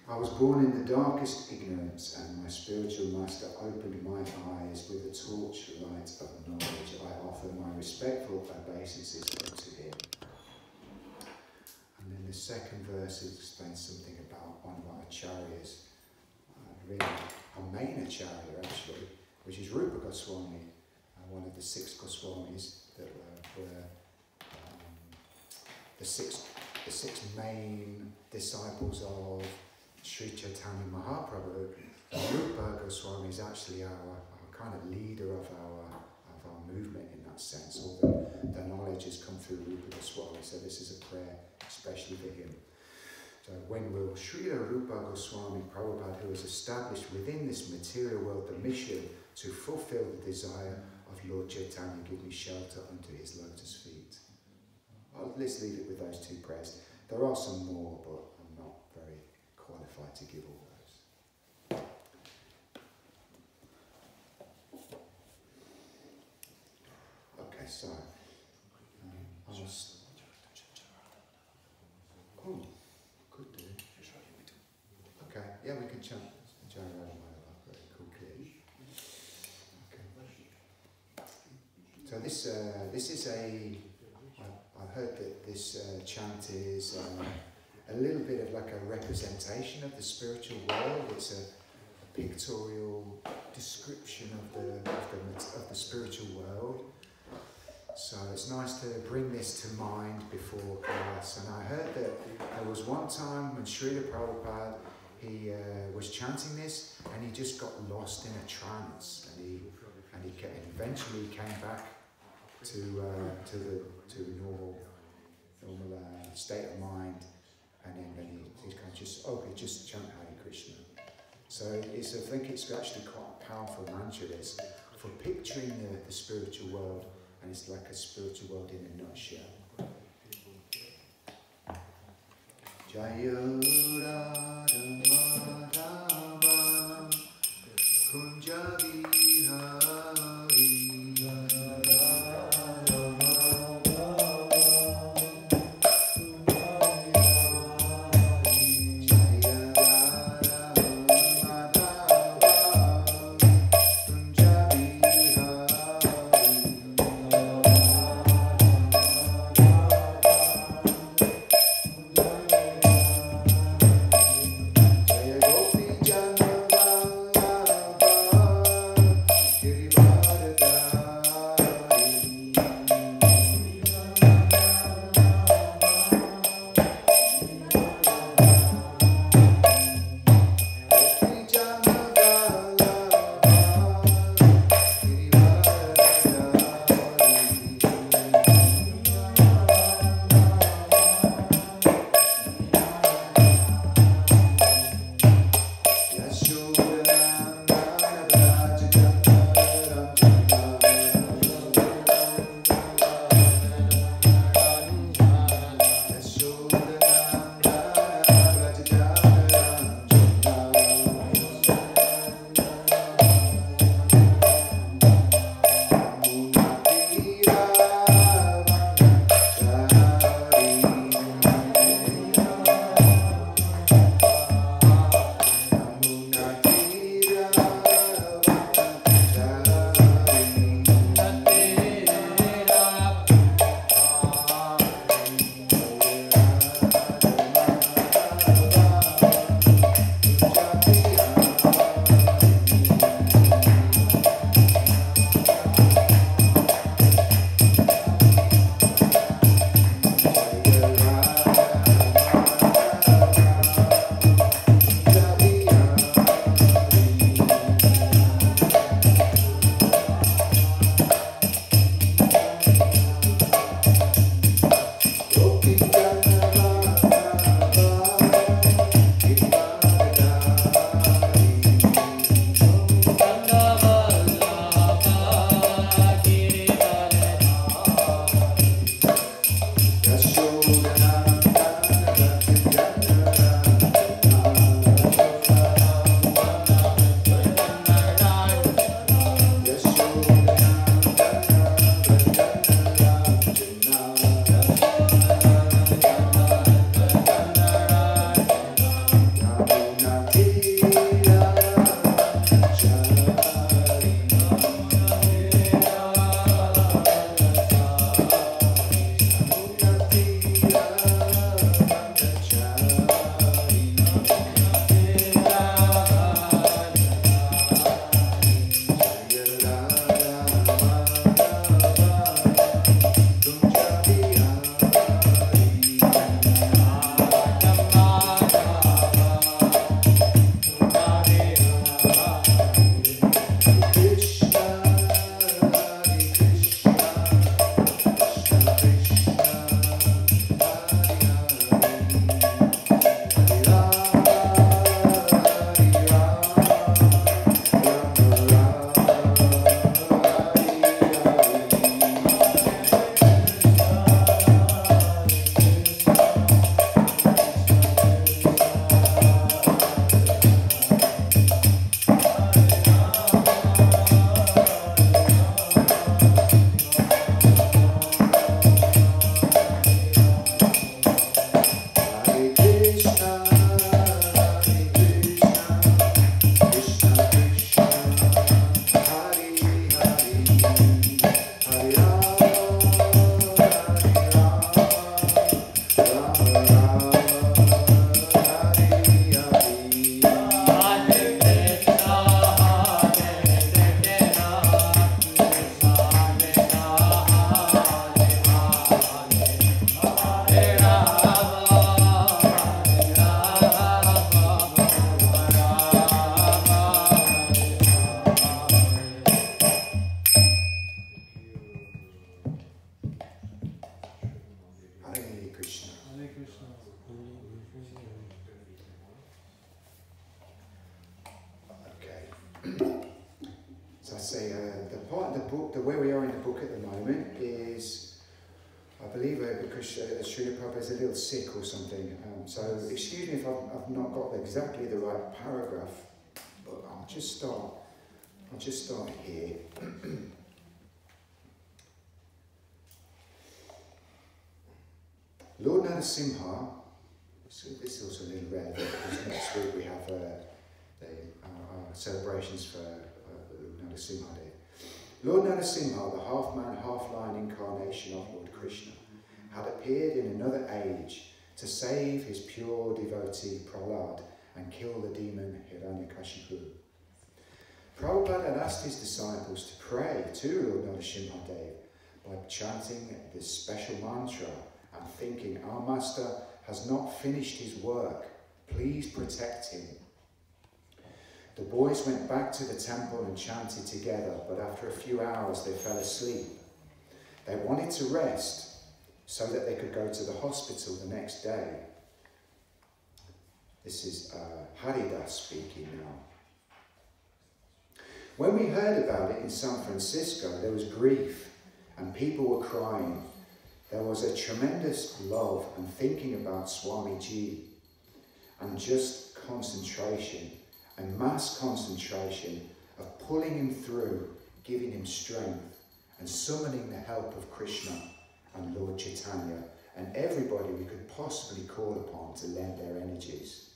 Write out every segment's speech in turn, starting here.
I was born in the darkest ignorance, and my spiritual master opened my eyes with a torchlight of knowledge. I offer my respectful obeisances unto him. And then the second verse explains something about one of our acharyas, really a main acharya actually, which is Rupa Goswami, one of the 6 Goswamis that were the six main disciples of Sri Chaitanya Mahaprabhu. Rupa Goswami is actually our kind of leader of our movement in that sense. All the knowledge has come through Rupa Goswami, so this is a prayer especially for him. So when will Srila Rupa Goswami Prabhupada, who has established within this material world the mission to fulfill the desire of Lord Chaitanya, give me shelter unto his lotus feet? Let's leave it with those 2 prayers. There are some more, but I'm not very qualified to give all those. Okay, so could do. Okay, yeah, we can chant Jai Radha Madhava very quickly. Okay. So this is I've heard that this chant is a little bit of like a representation of the spiritual world. It's a pictorial description of the spiritual world. So it's nice to bring this to mind before class. And I heard that there was one time when Srila Prabhupada, he was chanting this and he just got lost in a trance, and he eventually came back to the normal state of mind, and then he kind of just chant Hare Krishna. So I think it's actually quite a powerful mantra this for picturing the spiritual world, and it's like a spiritual world in a nutshell. Jaya Radha Madhava Kunja Vihari book, where we are in the book at the moment is, I believe, because Srila Prabhupada is a little sick or something. So excuse me if I've not got exactly the right paragraph, but I'll just start here. Lord Narasimha, so this is also a little relevant because next week we have our celebrations for Narasimha Day. Lord Narasimha, the half-man, half-lion incarnation of Lord Krishna, had appeared in another age to save his pure devotee Prahlad and kill the demon Hiranyakashipu. Prabhupada had asked his disciples to pray to Lord Narasimha Dev by chanting this special mantra and thinking, our master has not finished his work, please protect him. The boys went back to the temple and chanted together, but after a few hours they fell asleep. They wanted to rest so that they could go to the hospital the next day. This is Haridas speaking now. When we heard about it in San Francisco, there was grief and people were crying. There was a tremendous love and thinking about Swamiji and just concentration and mass concentration of pulling him through, giving him strength and summoning the help of Krishna and Lord Chaitanya and everybody we could possibly call upon to lend their energies.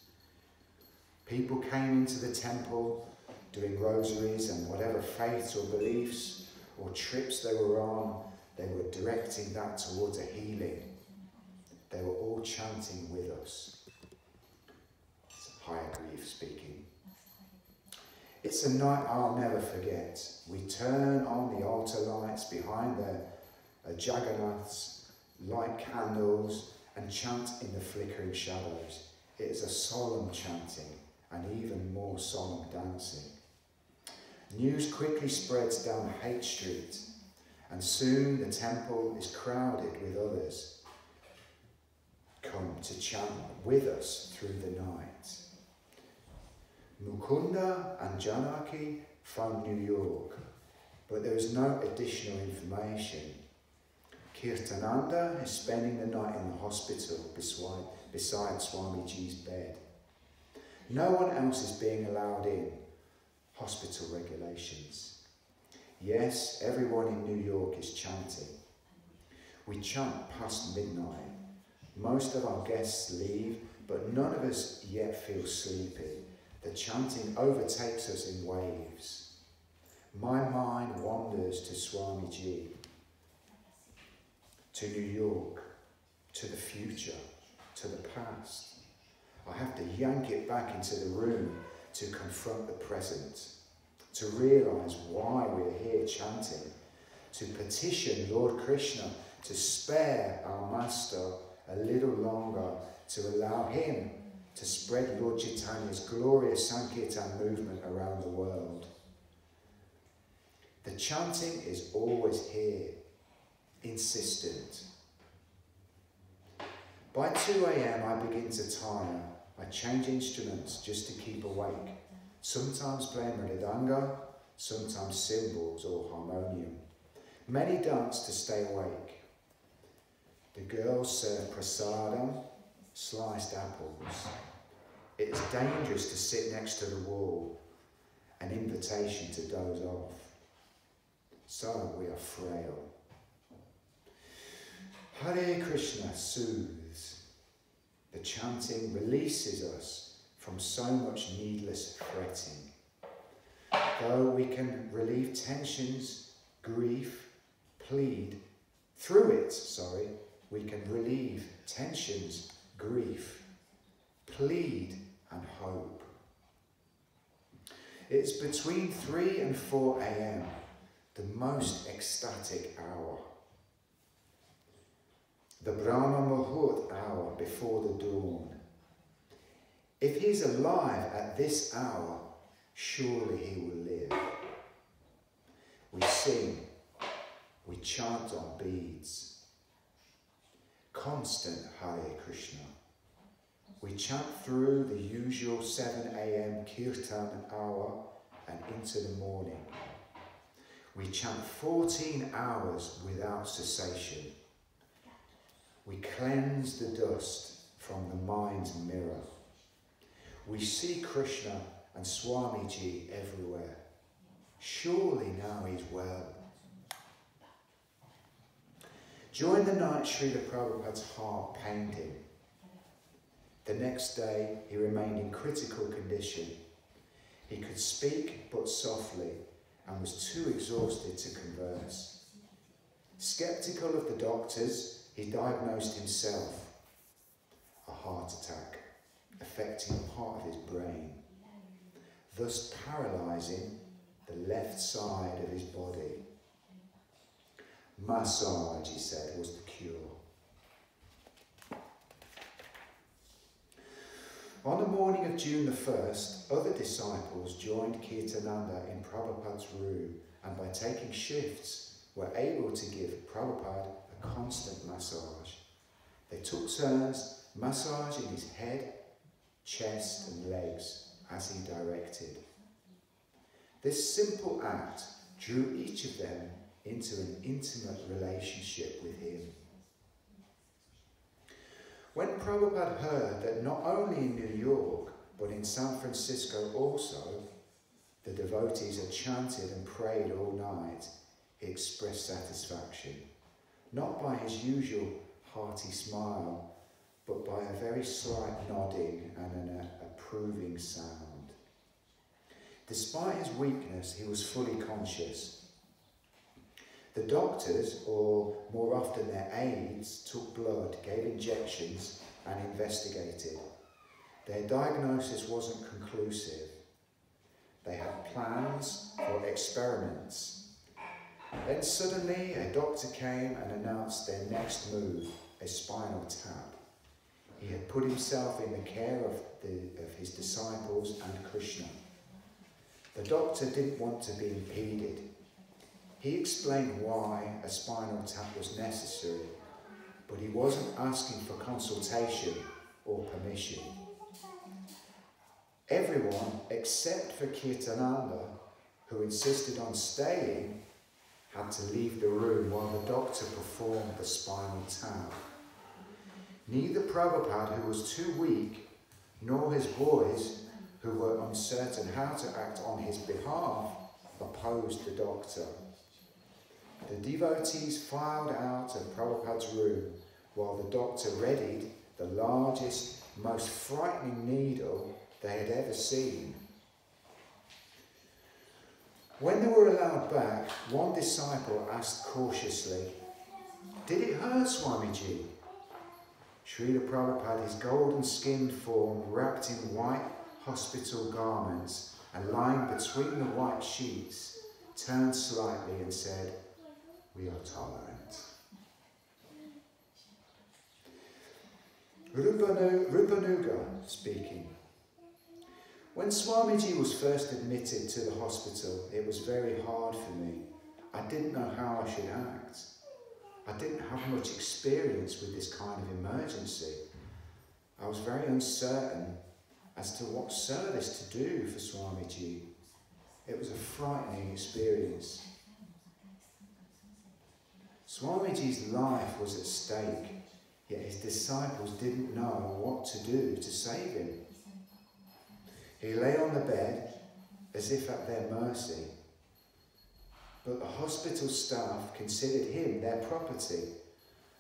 People came into the temple doing rosaries and whatever faiths or beliefs or trips they were on, they were directing that towards a healing. They were all chanting with us. It's Higher Grief speaking. It's a night I'll never forget. We turn on the altar lights behind the Jagannaths, light candles and chant in the flickering shadows. It is a solemn chanting and even more solemn dancing. News quickly spreads down Haight Street and soon the temple is crowded with others come to chant with us through the night. Mukunda and Janaki from New York, but there is no additional information. Kirtananda is spending the night in the hospital beside Swamiji's bed. No one else is being allowed in. Hospital regulations. Yes, everyone in New York is chanting. We chant past midnight. Most of our guests leave, but none of us yet feel sleepy. The chanting overtakes us in waves. My mind wanders to Swamiji, to New York, to the future, to the past. I have to yank it back into the room to confront the present, to realise why we're here chanting, to petition Lord Krishna to spare our master a little longer, to allow him to spread Lord Chaitanya's glorious Sankirtan movement around the world. The chanting is always here, insistent. By 2 a.m. I begin to tire. I change instruments just to keep awake. Sometimes playing mridanga, sometimes cymbals or harmonium. Many dance to stay awake. The girls serve prasadam, sliced apples. It is dangerous to sit next to the wall, an invitation to doze off. So we are frail. Hare Krishna soothes. The chanting releases us from so much needless fretting. Though we can relieve tensions, grief, plead, we can relieve tensions, grief, plead and hope. It's between 3 and 4 a.m., the most ecstatic hour. The Brahma Muhurt hour before the dawn. If he's alive at this hour, surely he will live. We sing, we chant on beads. Constant Hare Krishna. We chant through the usual 7 a.m. kirtan hour and into the morning. We chant 14 hours without cessation. We cleanse the dust from the mind's mirror. We see Krishna and Swamiji everywhere. Surely now he's well. During the night, Srila Prabhupada's heart pained him. The next day, he remained in critical condition. He could speak but softly and was too exhausted to converse. Skeptical of the doctors, he diagnosed himself a heart attack affecting a part of his brain, thus paralysing the left side of his body. Massage, he said, was the cure. On the morning of June the 1st, other disciples joined Kirtananda in Prabhupada's room and by taking shifts were able to give Prabhupada a constant massage. They took turns massaging his head, chest and legs as he directed. This simple act drew each of them into an intimate relationship with him. When Prabhupada heard that not only in New York, but in San Francisco also, the devotees had chanted and prayed all night, he expressed satisfaction, not by his usual hearty smile, but by a very slight nodding and an approving sound. Despite his weakness, he was fully conscious. The doctors, or more often their aides, took blood, gave injections and investigated. Their diagnosis wasn't conclusive. They had plans for experiments. Then suddenly a doctor came and announced their next move, a spinal tap. He had put himself in the care of his disciples and Krishna. The doctor didn't want to be impeded. He explained why a spinal tap was necessary, but he wasn't asking for consultation or permission. Everyone, except for Kirtananda, who insisted on staying, had to leave the room while the doctor performed the spinal tap. Neither Prabhupada, who was too weak, nor his boys, who were uncertain how to act on his behalf, opposed the doctor. The devotees filed out of Prabhupada's room while the doctor readied the largest, most frightening needle they had ever seen. When they were allowed back, one disciple asked cautiously, "Did it hurt, Swamiji?" Srila Prabhupada, his golden-skinned form wrapped in white hospital garments and lying between the white sheets, turned slightly and said, "We are tolerant." Rupanuga speaking. When Swamiji was first admitted to the hospital, it was very hard for me. I didn't know how I should act. I didn't have much experience with this kind of emergency. I was very uncertain as to what service to do for Swamiji. It was a frightening experience. Swamiji's life was at stake, yet his disciples didn't know what to do to save him. He lay on the bed as if at their mercy, but the hospital staff considered him their property,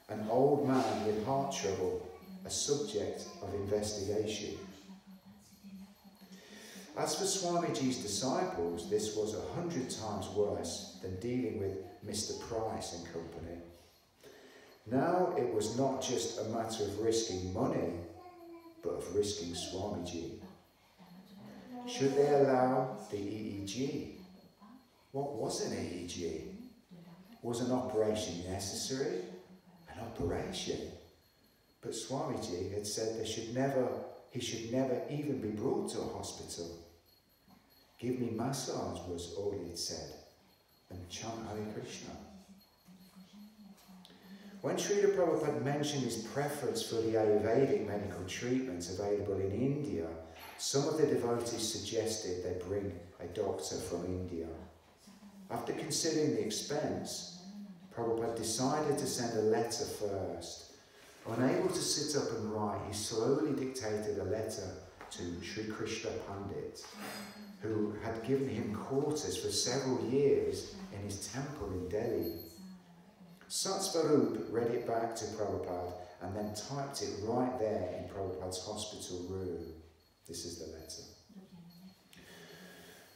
an old man with heart trouble, a subject of investigation. As for Swamiji's disciples, this was 100 times worse than dealing with Mr. Price and company. Now it was not just a matter of risking money, but of risking Swamiji. Should they allow the EEG? What was an EEG? Was an operation necessary? An operation? But Swamiji had said he should never even be brought to a hospital. "Give me massage," was all he had said, and chant Hare Krishna. When Srila Prabhupada mentioned his preference for the Ayurvedic medical treatments available in India, some of the devotees suggested they bring a doctor from India. After considering the expense, Prabhupada decided to send a letter first. Unable to sit up and write, he slowly dictated a letter to Sri Krishna Pandit, who had given him quarters for several years in his temple in Delhi. Satsvarup read it back to Prabhupada and then typed it right there in Prabhupada's hospital room. This is the letter.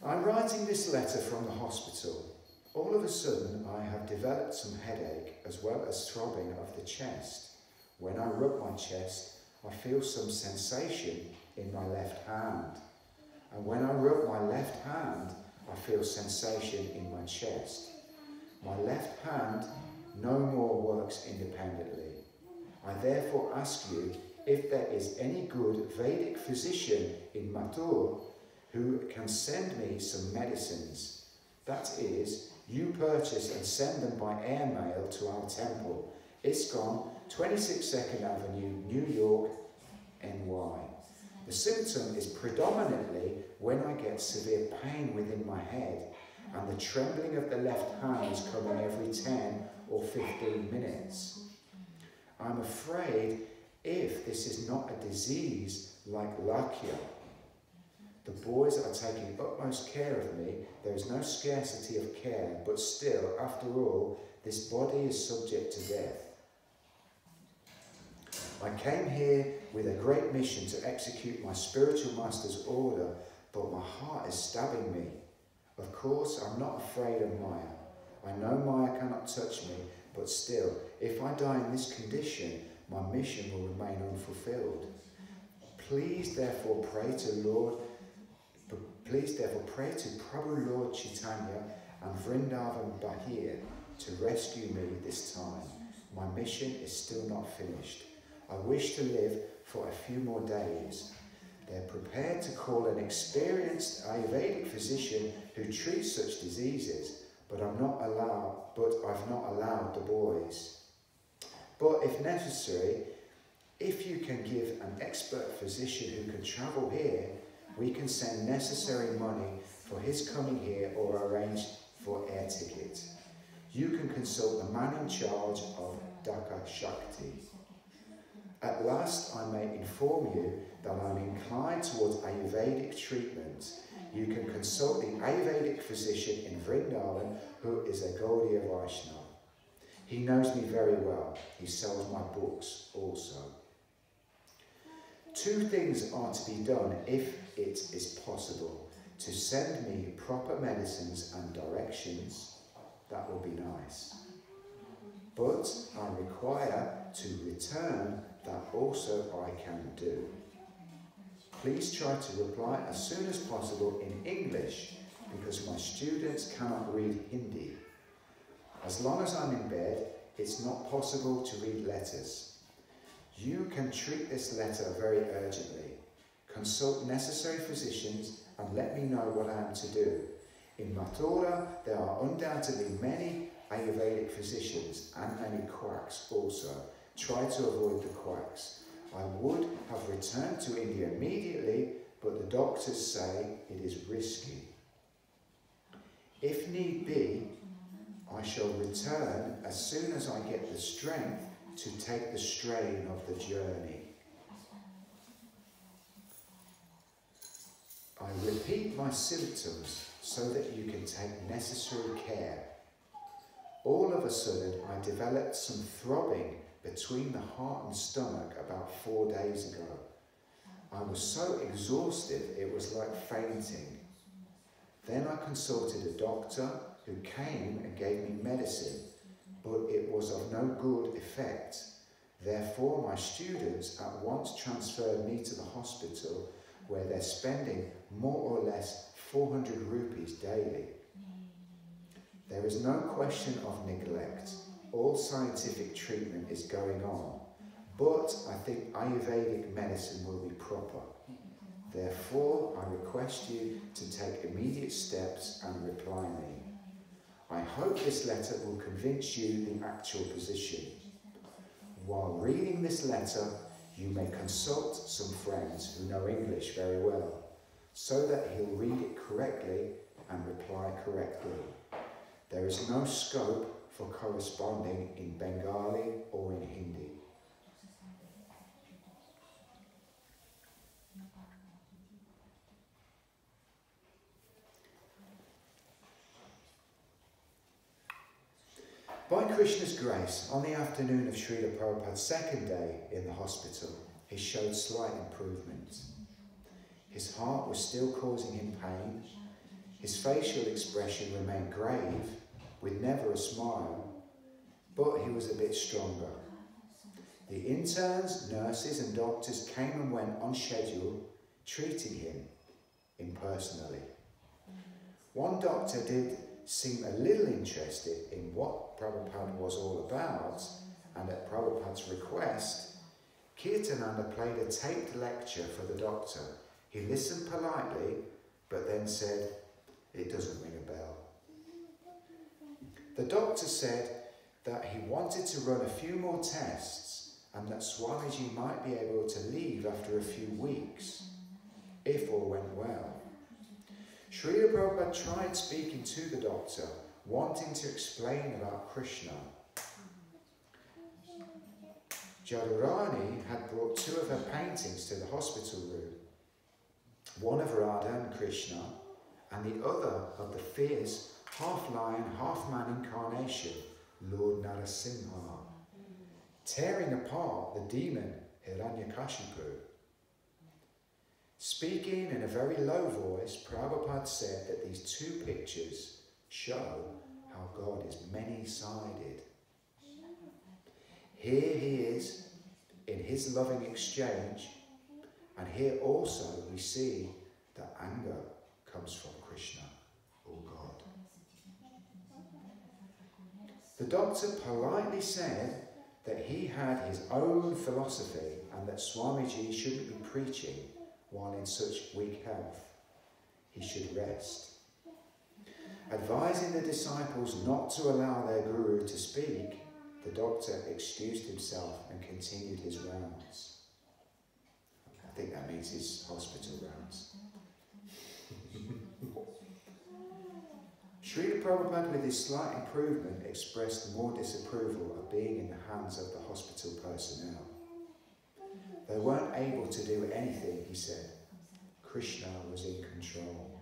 I'm writing this letter from the hospital. All of a sudden, I have developed some headache as well as throbbing of the chest. When I rub my chest, I feel some sensation in my left hand. And when I rub my left hand, I feel sensation in my chest. My left hand no more works independently. I therefore ask you if there is any good Vedic physician in Mathur who can send me some medicines. That is, you purchase and send them by airmail to our temple, ISKCON, 26 2nd Avenue, New York, NY. The symptom is predominantly when I get severe pain within my head, and the trembling of the left hand is coming every 10 or 15 minutes. I'm afraid if this is not a disease like Lakya. The boys are taking utmost care of me. There is no scarcity of care, but still, after all, this body is subject to death. I came here with a great mission to execute my spiritual master's order, but my heart is stabbing me. Of course, I'm not afraid of Maya. I know Maya cannot touch me, but still, if I die in this condition, my mission will remain unfulfilled. Please therefore pray to Prabhu Lord Chaitanya and Vrindavan Bahir to rescue me this time. My mission is still not finished. I wish to live for a few more days. They're prepared to call an experienced Ayurvedic physician who treats such diseases, but I've not allowed the boys. But if necessary, if you can give an expert physician who can travel here, we can send necessary money for his coming here or arrange for air ticket. You can consult the man in charge of Dhaka Shakti. At last I may inform you that I'm inclined towards Ayurvedic treatment. You can consult the Ayurvedic physician in Vrindavan who is a Gaudiya Vaishnava. He knows me very well. He sells my books also. 2 things are to be done if it is possible. To send me proper medicines and directions, that would be nice. But I require to return, that also I can do. Please try to reply as soon as possible in English because my students cannot read Hindi. As long as I'm in bed, it's not possible to read letters. You can treat this letter very urgently. Consult necessary physicians and let me know what I am to do. In Mathura, there are undoubtedly many Ayurvedic physicians and many quacks also. Try to avoid the quacks. I would have returned to India immediately, but the doctors say it is risky. If need be, I shall return as soon as I get the strength to take the strain of the journey. I repeat my symptoms so that you can take necessary care. All of a sudden, I developed some throbbing between the heart and stomach about 4 days ago. I was so exhausted, it was like fainting. Then I consulted a doctor who came and gave me medicine, but it was of no good effect. Therefore, my students at once transferred me to the hospital where they're spending more or less 400 rupees daily. There is no question of neglect. All scientific treatment is going on, but I think Ayurvedic medicine will be proper. Therefore, I request you to take immediate steps and reply me. I hope this letter will convince you the actual position. While reading this letter, you may consult some friends who know English very well, so that he'll read it correctly and reply correctly. There is no scope for corresponding in Bengali or in Hindi. By Krishna's grace, on the afternoon of Srila Prabhupada's second day in the hospital, he showed slight improvement. His heart was still causing him pain. His facial expression remained grave, with never a smile, but he was a bit stronger. The interns, nurses and doctors came and went on schedule, treating him impersonally. One doctor did seem a little interested in what Prabhupada was all about, and at Prabhupada's request, Kirtananda played a taped lecture for the doctor. He listened politely, but then said, "It doesn't ring a bell." The doctor said that he wanted to run a few more tests and that Swamiji might be able to leave after a few weeks, if all went well. Srila Prabhupada tried speaking to the doctor, wanting to explain about Krishna. Jadurani had brought two of her paintings to the hospital room, one of Radha and Krishna, and the other of the fierce, half-lion, half-man incarnation, Lord Narasimha, tearing apart the demon Hiranyakashipu. Speaking in a very low voice, Prabhupada said that these two pictures show how God is many-sided. Here he is in his loving exchange, and here also we see that anger comes from Krishna, or God. The doctor politely said that he had his own philosophy and that Swamiji shouldn't be preaching while in such weak health. He should rest. Advising the disciples not to allow their guru to speak, the doctor excused himself and continued his rounds. I think that means his hospital rounds. Srila Prabhupada, with his slight improvement, expressed more disapproval of being in the hands of the hospital personnel. They weren't able to do anything, he said. Krishna was in control.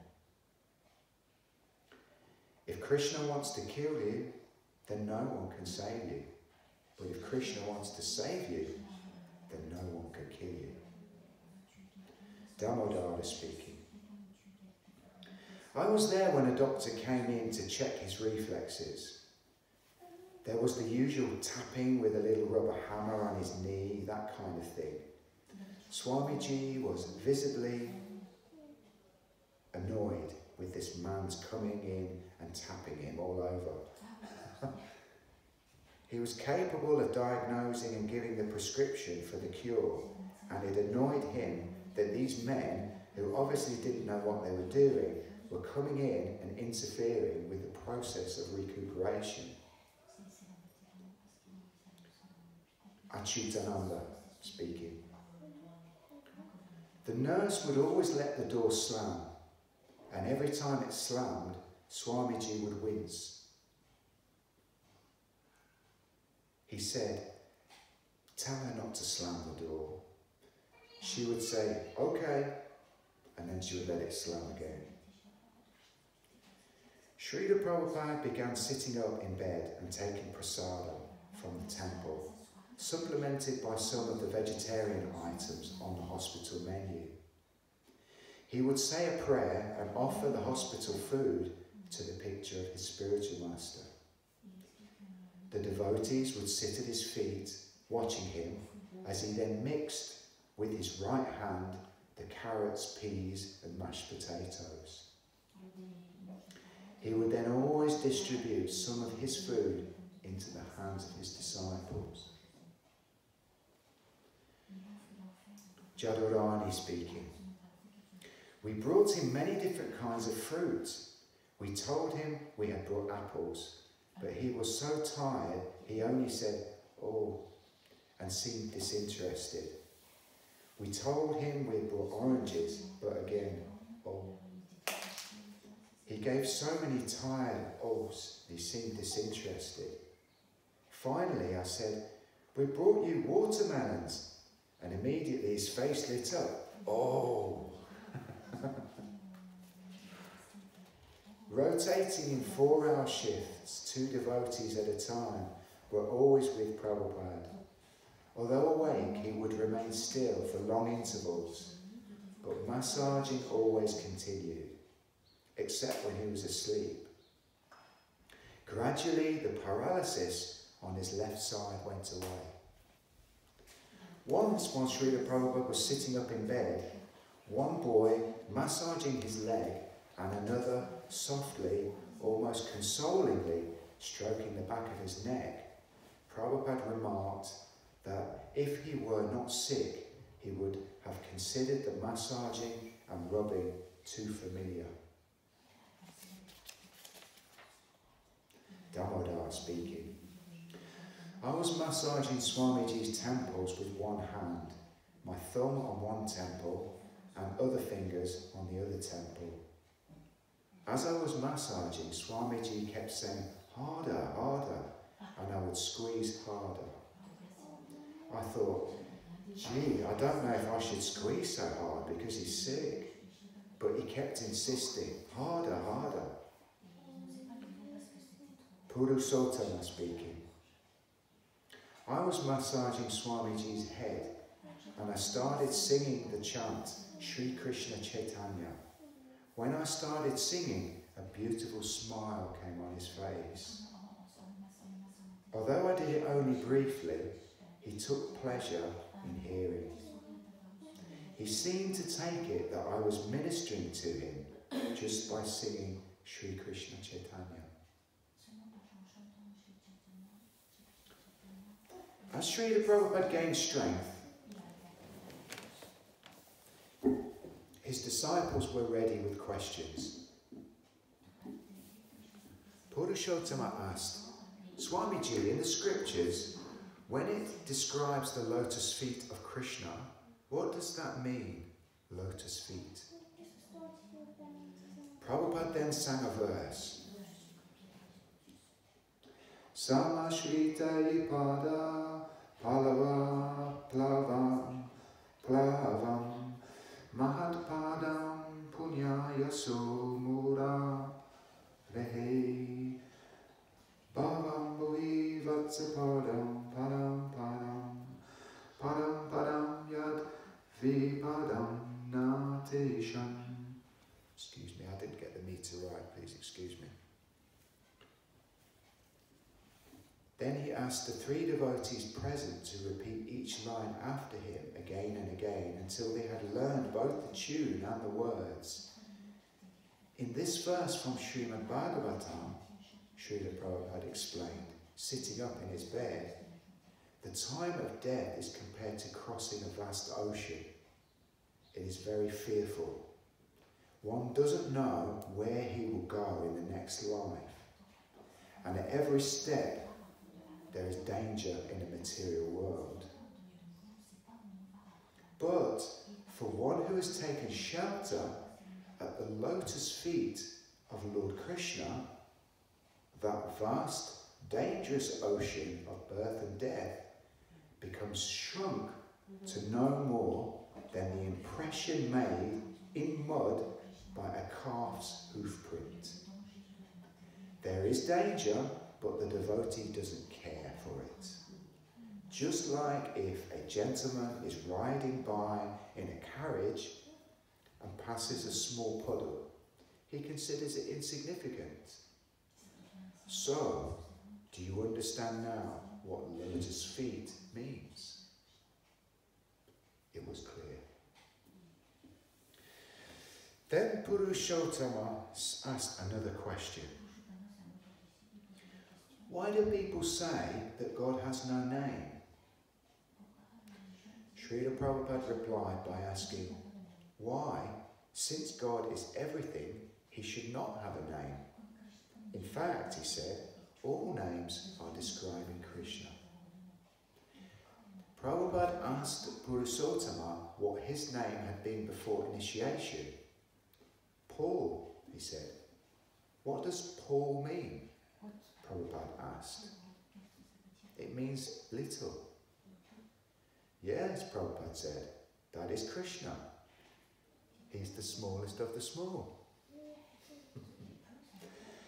If Krishna wants to kill you, then no one can save you. But if Krishna wants to save you, then no one can kill you. Damodara speaking. I was there when a doctor came in to check his reflexes. There was the usual tapping with a little rubber hammer on his knee, that kind of thing. Swamiji was visibly annoyed with this man's coming in and tapping him all over. He was capable of diagnosing and giving the prescription for the cure, and it annoyed him that these men, who obviously didn't know what they were doing, were coming in and interfering with the process of recuperation. Achyutananda speaking. The nurse would always let the door slam, and every time it slammed, Swamiji would wince. He said, "Tell her not to slam the door." She would say, "Okay," and then she would let it slam again. Srila Prabhupada began sitting up in bed and taking prasadam from the temple, supplemented by some of the vegetarian items on the hospital menu. He would say a prayer and offer the hospital food to the picture of his spiritual master. The devotees would sit at his feet, watching him, as he then mixed with his right hand the carrots, peas and mashed potatoes. He would then always distribute some of his food into the hands of his disciples. Jadurani speaking. We brought him many different kinds of fruits. We told him we had brought apples, but he was so tired he only said, "Oh," and seemed disinterested. We told him we had brought oranges, but again, "Oh." He gave so many tired ohs, he seemed disinterested. Finally, I said, "We brought you watermelons." And immediately his face lit up. Oh! Rotating in 4-hour shifts, 2 devotees at a time were always with Prabhupada. Although awake, he would remain still for long intervals, but massaging always continued, except when he was asleep. Gradually, the paralysis on his left side went away. Once, while Srila Prabhupada was sitting up in bed, one boy massaging his leg and another softly, almost consolingly, stroking the back of his neck, Prabhupada remarked that if he were not sick, he would have considered the massaging and rubbing too familiar. Damodar speaking. I was massaging Swamiji's temples with one hand, my thumb on one temple and other fingers on the other temple. As I was massaging, Swamiji kept saying, "Harder, harder," and I would squeeze harder. I thought, gee, I don't know if I should squeeze so hard because he's sick. But he kept insisting, harder, harder. Purusottama speaking. I was massaging Swamiji's head and I started singing the chant, Sri Krishna Chaitanya. When I started singing, a beautiful smile came on his face. Although I did it only briefly, he took pleasure in hearing. He seemed to take it that I was ministering to him just by singing Sri Krishna Chaitanya. As Srila Prabhupada gained strength, his disciples were ready with questions. Purushottama asked, Swamiji, in the scriptures, when it describes the lotus feet of Krishna, what does that mean, lotus feet? Prabhupada then sang a verse. Samashrita pada palava plavam plavam mahatpadam punyaya sumura rehe bhavam bhuvi vatsapadam padam padam padam padam yad vipadam natesham. Excuse me, I didn't get the meter right, please excuse me. Then he asked the 3 devotees present to repeat each line after him again and again until they had learned both the tune and the words. In this verse from Srimad Bhagavatam, Srila Prabhupada explained, sitting up in his bed, the time of death is compared to crossing a vast ocean. It is very fearful. One doesn't know where he will go in the next life. And at every step, there is danger in the material world. But for one who has taken shelter at the lotus feet of Lord Krishna, that vast, dangerous ocean of birth and death becomes shrunk to no more than the impression made in mud by a calf's hoof print. There is danger, but the devotee doesn't care for it. Just like if a gentleman is riding by in a carriage and passes a small puddle, he considers it insignificant. So, do you understand now what lotus feet means? It was clear. Then Purushottama asked another question. Why do people say that God has no name? Srila Prabhupada replied by asking, why, since God is everything, he should not have a name? In fact, he said, all names are describing Krishna. Prabhupada asked Purushottama what his name had been before initiation. Paul, he said. What does Paul mean? Prabhupada asked. It means little. Yes, Prabhupada said, that is Krishna. He's the smallest of the small.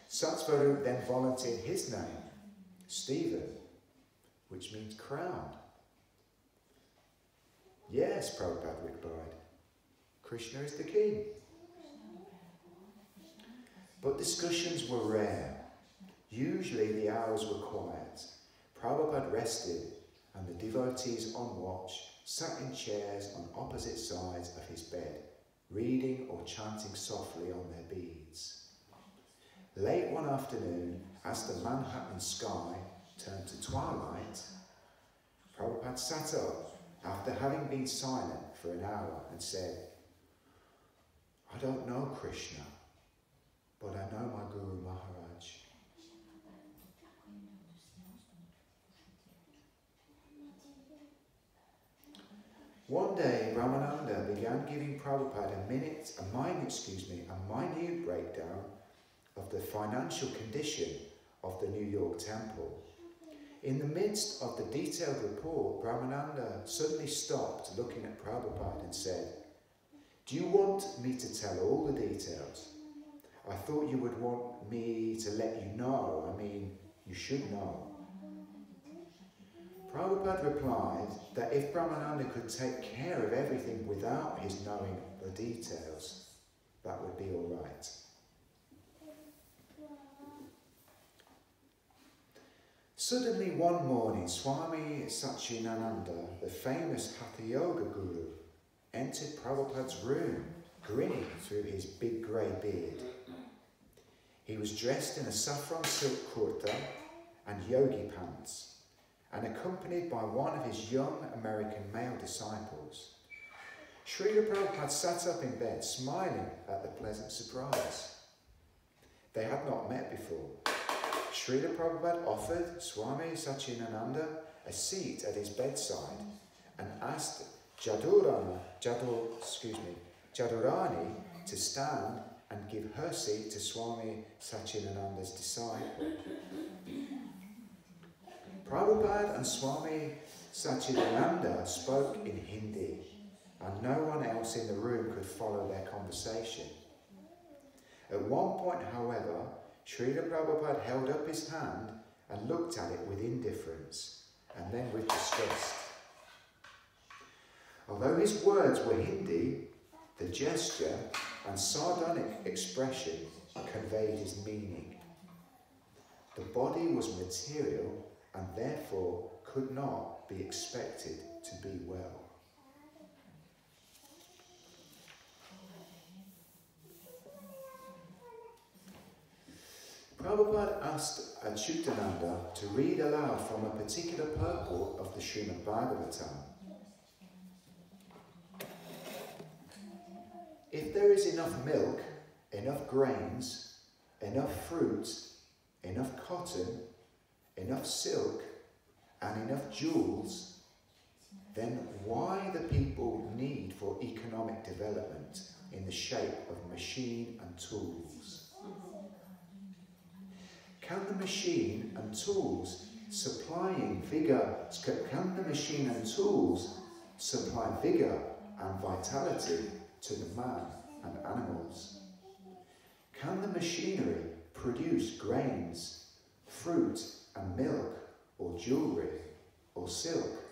Satsvarup then volunteered his name, Stephen, which means crown. Yes, Prabhupada replied, Krishna is the king. But discussions were rare. Usually the hours were quiet. Prabhupada rested and the devotees on watch sat in chairs on opposite sides of his bed, reading or chanting softly on their beads. Late one afternoon, as the Manhattan sky turned to twilight, Prabhupada sat up after having been silent for an hour and said, I don't know Krishna, but I know my Guru Maharaj. One day, Ramananda began giving Prabhupada a minute breakdown of the financial condition of the New York temple. In the midst of the detailed report, Ramananda suddenly stopped looking at Prabhupada and said, do you want me to tell all the details? I thought you would want me to let you know. I mean, you should know. Prabhupada replied that if Brahmananda could take care of everything without his knowing the details, that would be all right. Suddenly one morning, Swami Satchidananda, the famous Hatha Yoga Guru, entered Prabhupada's room, grinning through his big grey beard. He was dressed in a saffron silk kurta and yogi pants, and accompanied by one of his young American male disciples. Srila Prabhupada sat up in bed, smiling at the pleasant surprise. They had not met before. Srila Prabhupada offered Swami Satchidananda a seat at his bedside and asked Jadurani to stand and give her seat to Swami Satchidananda's disciple. Prabhupada and Swami Satchidananda spoke in Hindi, and no one else in the room could follow their conversation. At one point, however, Srila Prabhupada held up his hand and looked at it with indifference, and then with disgust. Although his words were Hindi, the gesture and sardonic expression conveyed his meaning. The body was material and therefore could not be expected to be well. Prabhupada asked Achyutananda to read aloud from a particular purport of the Srimad Bhagavatam. If there is enough milk, enough grains, enough fruit, enough cotton, enough silk, and enough jewels, then why the people need for economic development in the shape of machine and tools? Can the machine and tools supply vigor and vitality to the man and animals? Can the machinery produce grains, fruit and milk, or jewellery, or silk?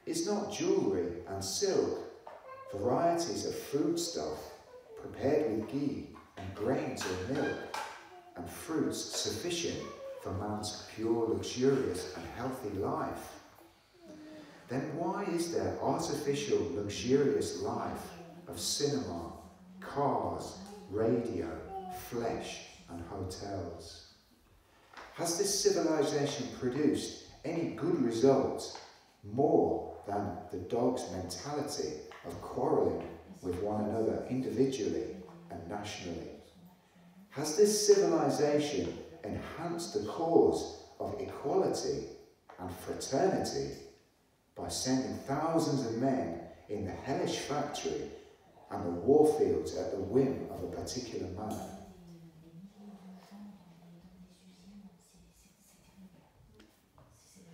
Is not jewellery and silk varieties of foodstuff prepared with ghee and grains or milk and fruits sufficient for man's pure, luxurious and healthy life? Then why is there artificial, luxurious life of cinema, cars, radio, flesh and hotels? Has this civilization produced any good results more than the dog's mentality of quarrelling with one another individually and nationally? Has this civilization enhanced the cause of equality and fraternity by sending thousands of men in the hellish factory and the warfields at the whim of a particular man.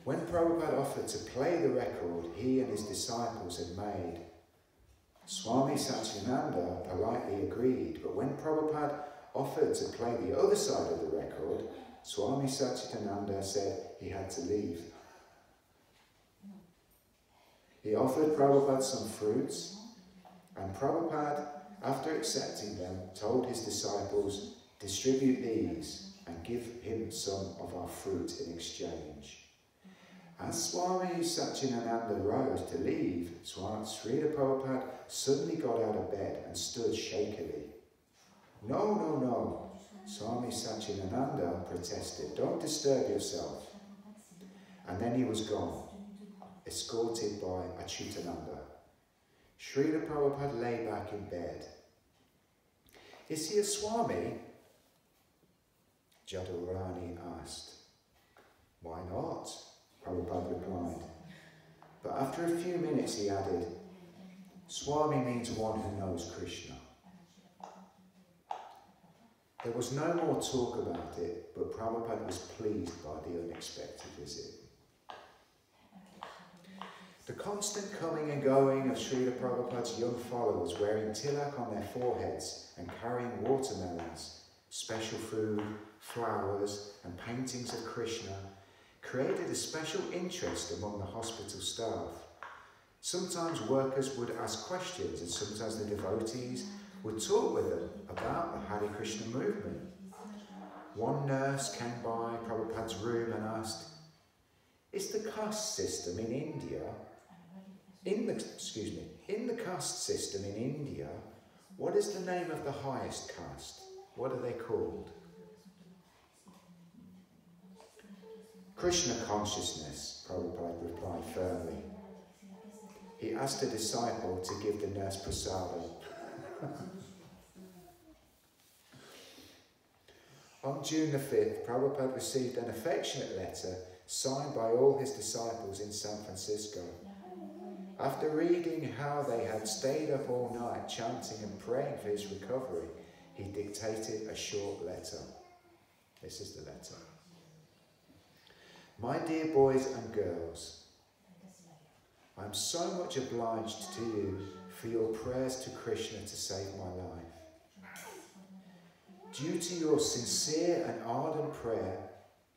When Prabhupada offered to play the record he and his disciples had made, Swami Satchidananda politely agreed, but when Prabhupada offered to play the other side of the record, Swami Satchidananda said he had to leave. He offered Prabhupada some fruits, and Prabhupada, after accepting them, told his disciples, "Distribute these and give him some of our fruit in exchange." As Swami Satchidananda rose to leave, Srila Prabhupada suddenly got out of bed and stood shakily. "No, no, no," Swami Satchidananda protested. "Don't disturb yourself." And then he was gone, escorted by Achyutananda. Srila Prabhupada lay back in bed. "Is he a Swami?" Jadurani asked. "Why not?" Prabhupada replied. But after a few minutes he added, "Swami means one who knows Krishna." There was no more talk about it, but Prabhupada was pleased by the unexpected visit. The constant coming and going of Srila Prabhupada's young followers wearing tilak on their foreheads and carrying watermelons, special food, flowers and paintings of Krishna created a special interest among the hospital staff. Sometimes workers would ask questions and sometimes the devotees would talk with them about the Hare Krishna movement. One nurse came by Prabhupada's room and asked, "Is the caste system in India, in the caste system in India, what is the name of the highest caste? What are they called?" "Krishna consciousness," Prabhupada replied firmly. He asked a disciple to give the nurse prasadam. On June the 5th, Prabhupada received an affectionate letter signed by all his disciples in San Francisco. After reading how they had stayed up all night chanting and praying for his recovery, he dictated a short letter. This is the letter. "My dear boys and girls, I am so much obliged to you for your prayers to Krishna to save my life. Due to your sincere and ardent prayer,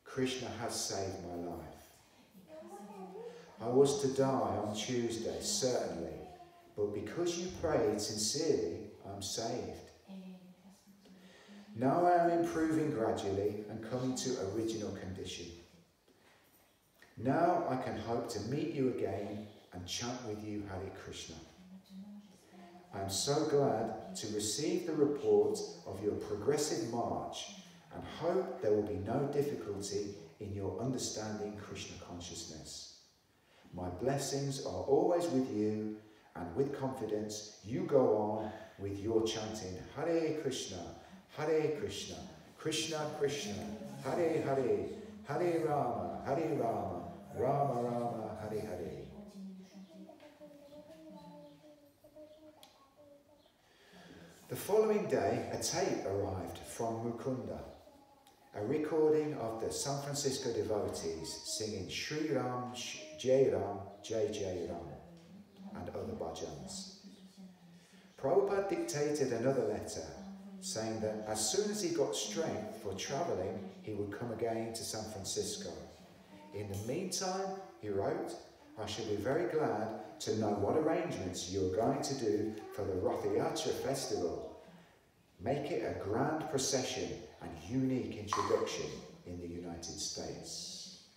Krishna has saved my life. I was to die on Tuesday, certainly, but because you prayed sincerely, I am saved. Now I am improving gradually and coming to original condition. Now I can hope to meet you again and chant with you Hare Krishna. I am so glad to receive the report of your progressive march and hope there will be no difficulty in your understanding Krishna consciousness. My blessings are always with you, and with confidence you go on with your chanting Hare Krishna, Krishna Krishna, Hare Hare, Hare Rama, Rama Rama, Hare Hare." The following day, a tape arrived from Mukunda, a recording of the San Francisco devotees singing Sri Ram, Jai Ram, Jai Jai Ram, and other bhajans. Prabhupada dictated another letter, saying that as soon as he got strength for travelling, he would come again to San Francisco. In the meantime, he wrote, "I shall be very glad to know what arrangements you are going to do for the Rath Yatra festival. Make it a grand procession and unique introduction in the United States."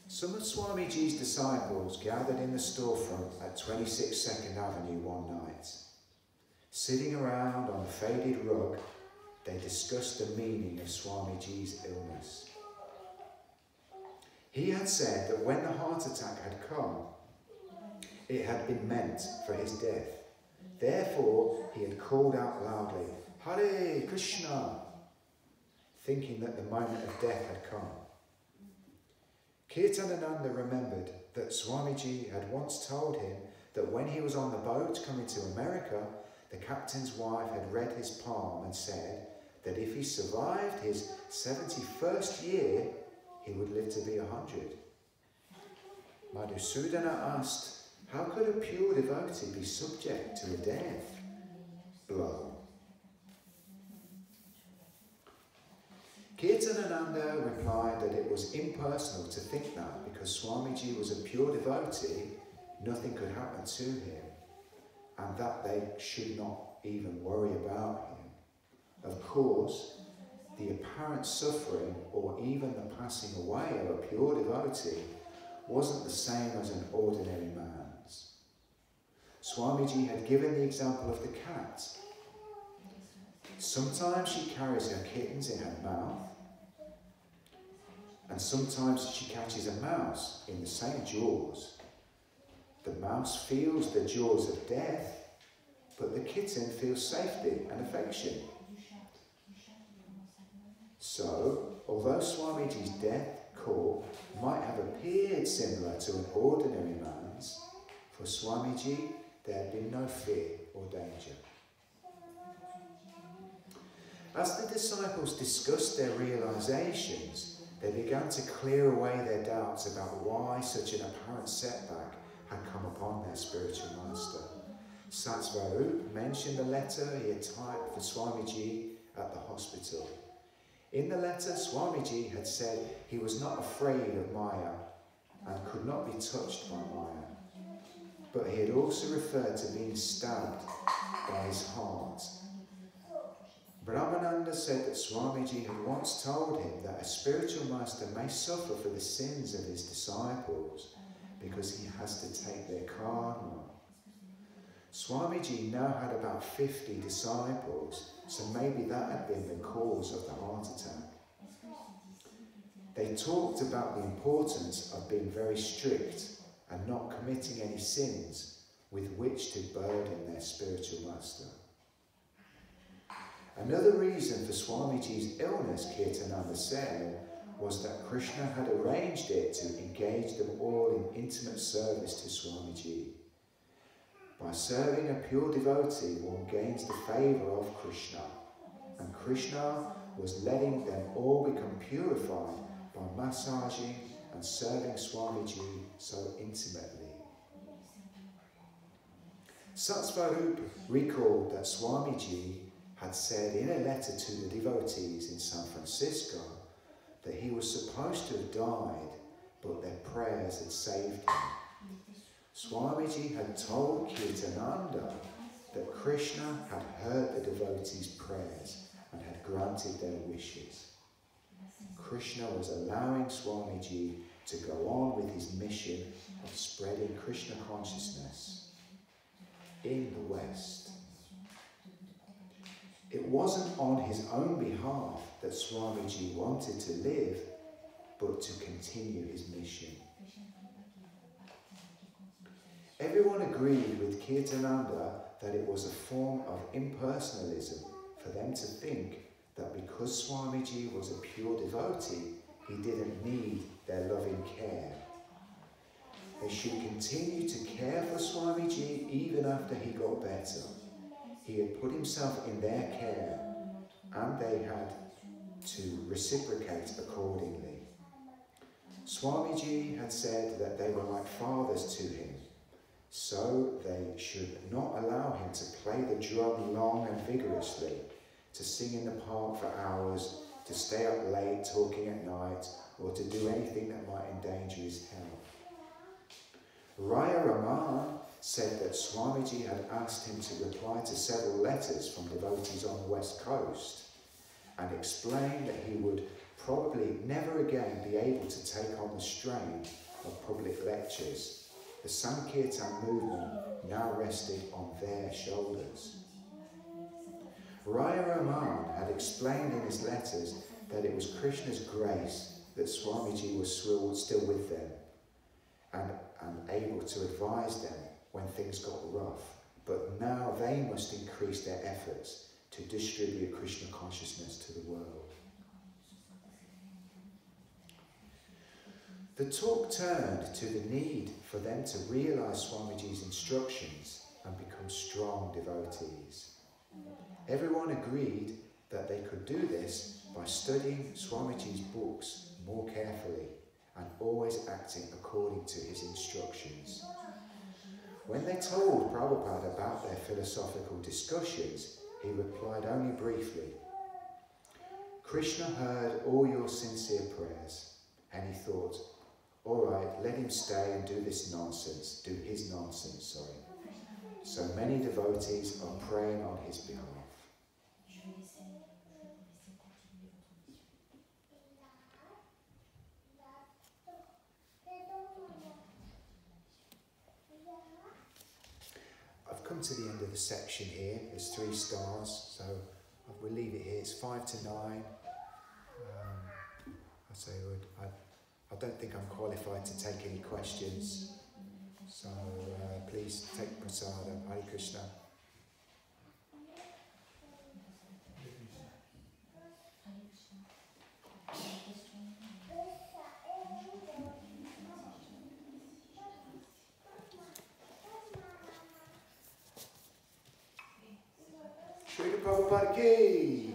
Some of Swamiji's disciples gathered in the storefront at 26 Second Avenue one night. Sitting around on a faded rug, they discussed the meaning of Swamiji's illness. He had said that when the heart attack had come, it had been meant for his death. Therefore, he had called out loudly, "Hare Krishna," thinking that the moment of death had come. Kirtanananda remembered that Swamiji had once told him that when he was on the boat coming to America, the captain's wife had read his palm and said that if he survived his 71st year, he would live to be 100. Madhusudana asked, how could a pure devotee be subject to a death blow? Kirtanananda replied that it was impersonal to think that because Swamiji was a pure devotee, nothing could happen to him, and that they should not even worry about him. Of course, the apparent suffering or even the passing away of a pure devotee wasn't the same as an ordinary man's. Swamiji had given the example of the cat. Sometimes she carries her kittens in her mouth, and sometimes she catches a mouse in the same jaws. The mouse feels the jaws of death, but the kitten feels safety and affection. So, although Swamiji's death call might have appeared similar to an ordinary man's, for Swamiji there had been no fear or danger. As the disciples discussed their realizations, they began to clear away their doubts about why such an apparent setback had come upon their spiritual master. Satsvarup mentioned a letter he had typed for Swamiji at the hospital. In the letter, Swamiji had said he was not afraid of Maya and could not be touched by Maya. But he had also referred to being stabbed by his heart. Brahmananda said that Swamiji had once told him that a spiritual master may suffer for the sins of his disciples because he has to take their karma. Swamiji now had about 50 disciples, so maybe that had been the cause of the heart attack. They talked about the importance of being very strict and not committing any sins with which to burden their spiritual master. Another reason for Swamiji's illness, Kirtananda said, was that Krishna had arranged it to engage them all in intimate service to Swamiji. By serving a pure devotee, one gains the favour of Krishna, and Krishna was letting them all become purified by massaging and serving Swamiji so intimately. Satsvarup recalled that Swamiji had said in a letter to the devotees in San Francisco that he was supposed to have died, but their prayers had saved him. Swamiji had told Kirtananda that Krishna had heard the devotees' prayers and had granted their wishes. Krishna was allowing Swamiji to go on with his mission of spreading Krishna consciousness in the West. It wasn't on his own behalf that Swamiji wanted to live, but to continue his mission. Everyone agreed with Kirtananda that it was a form of impersonalism for them to think that because Swamiji was a pure devotee, he didn't need their loving care. They should continue to care for Swamiji even after he got better. He had put himself in their care, and they had to reciprocate accordingly. Swamiji had said that they were like fathers to him, so they should not allow him to play the drum long and vigorously, to sing in the park for hours, to stay up late talking at night, or to do anything that might endanger his health. Raya Raman said that Swamiji had asked him to reply to several letters from devotees on the West Coast and explained that he would probably never again be able to take on the strain of public lectures. The Sankirtan movement now rested on their shoulders. Raya Raman had explained in his letters that it was Krishna's grace that Swamiji was still with them and able to advise them when things got rough, but now they must increase their efforts to distribute Krishna consciousness to the world. The talk turned to the need for them to realise Swamiji's instructions and become strong devotees. Everyone agreed that they could do this by studying Swamiji's books more carefully and always acting according to his instructions. When they told Prabhupada about their philosophical discussions, he replied only briefly, "Krishna heard all your sincere prayers," and he thought, "All right, let him stay and do his nonsense. So many devotees are praying on his behalf. I've come to the end of the section here. There's 3 stars, so we'll leave it here. It's 5 to 9. I don't think I'm qualified to take any questions. So please take prasadam. Hare Krishna. Srila Prabhupada ki.